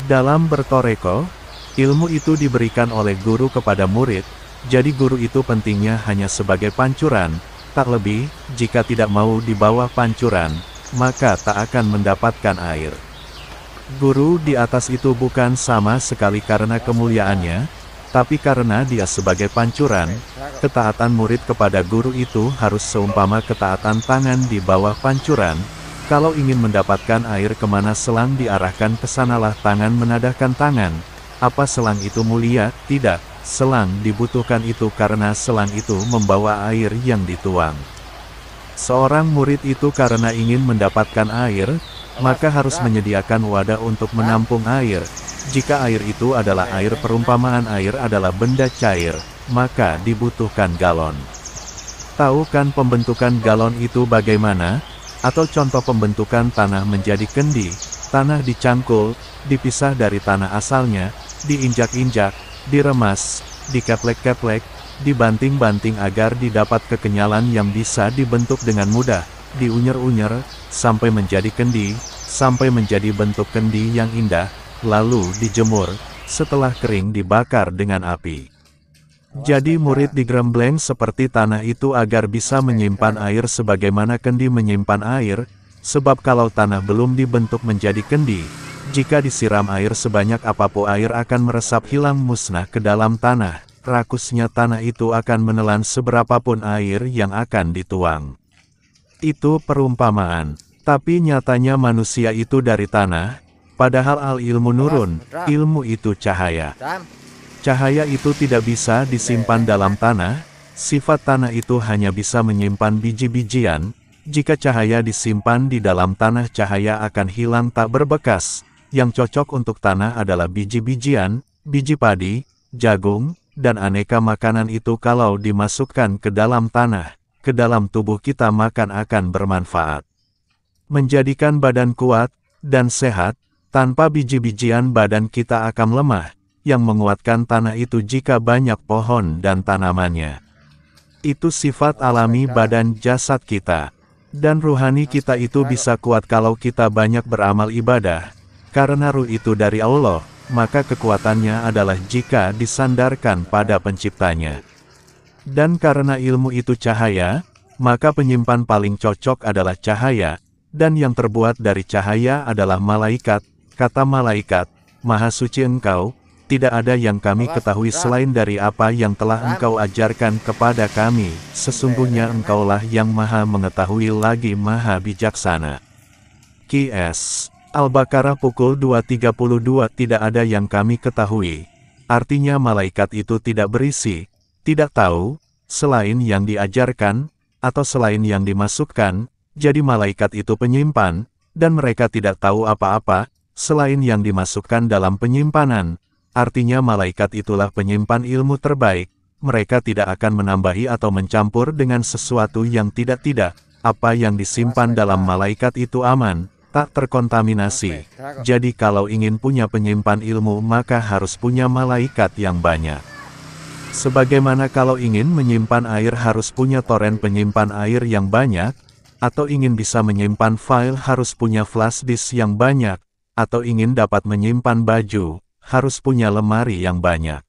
Dalam bertoreko, ilmu itu diberikan oleh guru kepada murid, jadi guru itu pentingnya hanya sebagai pancuran, tak lebih. Jika tidak mau di bawah pancuran, maka tak akan mendapatkan air. Guru di atas itu bukan sama sekali karena kemuliaannya, tapi karena dia sebagai pancuran. Ketaatan murid kepada guru itu harus seumpama ketaatan tangan di bawah pancuran. Kalau ingin mendapatkan air kemana selang diarahkan ke sanalah tangan menadahkan tangan. Apa selang itu mulia? Tidak, selang dibutuhkan itu karena selang itu membawa air yang dituang. Seorang murid itu karena ingin mendapatkan air, maka harus menyediakan wadah untuk menampung air. Jika air itu adalah air, perumpamaan air adalah benda cair, maka dibutuhkan galon. Tahu kan pembentukan galon itu bagaimana? Atau contoh pembentukan tanah menjadi kendi. Tanah dicangkul, dipisah dari tanah asalnya, diinjak-injak, diremas, dikeplek-keplek, dibanting-banting agar didapat kekenyalan yang bisa dibentuk dengan mudah, diunyer-unyer, sampai menjadi kendi, sampai menjadi bentuk kendi yang indah, lalu dijemur, setelah kering dibakar dengan api. Jadi murid digembleng seperti tanah itu agar bisa menyimpan air sebagaimana kendi menyimpan air, sebab kalau tanah belum dibentuk menjadi kendi, jika disiram air sebanyak apapun air akan meresap hilang musnah ke dalam tanah, rakusnya tanah itu akan menelan seberapapun air yang akan dituang. Itu perumpamaan, tapi nyatanya manusia itu dari tanah, padahal al-ilmu nurun, ilmu itu cahaya. Cahaya itu tidak bisa disimpan dalam tanah, sifat tanah itu hanya bisa menyimpan biji-bijian. Jika cahaya disimpan di dalam tanah, cahaya akan hilang tak berbekas. Yang cocok untuk tanah adalah biji-bijian, biji padi, jagung, dan aneka makanan itu kalau dimasukkan ke dalam tanah, ke dalam tubuh kita makan akan bermanfaat. Menjadikan badan kuat dan sehat, tanpa biji-bijian badan kita akan lemah. Yang menguatkan tanah itu jika banyak pohon dan tanamannya. Itu sifat alami badan jasad kita. Dan ruhani kita itu bisa kuat kalau kita banyak beramal ibadah. Karena ruh itu dari Allah, maka kekuatannya adalah jika disandarkan pada penciptanya. Dan karena ilmu itu cahaya, maka penyimpan paling cocok adalah cahaya, dan yang terbuat dari cahaya adalah malaikat. Kata malaikat, Maha Suci Engkau, tidak ada yang kami ketahui selain dari apa yang telah Engkau ajarkan kepada kami. Sesungguhnya Engkaulah yang Maha Mengetahui lagi Maha Bijaksana. Qs. Al-Baqarah pukul 2.32. Tidak ada yang kami ketahui. Artinya malaikat itu tidak berisi, tidak tahu, selain yang diajarkan, atau selain yang dimasukkan. Jadi malaikat itu penyimpan, dan mereka tidak tahu apa-apa, selain yang dimasukkan dalam penyimpanan. Artinya malaikat itulah penyimpan ilmu terbaik, mereka tidak akan menambahi atau mencampur dengan sesuatu yang tidak-tidak, apa yang disimpan dalam malaikat itu aman, tak terkontaminasi. Jadi kalau ingin punya penyimpan ilmu maka harus punya malaikat yang banyak. Sebagaimana kalau ingin menyimpan air harus punya toren penyimpan air yang banyak, atau ingin bisa menyimpan file harus punya flash disk yang banyak, atau ingin dapat menyimpan baju, harus punya lemari yang banyak.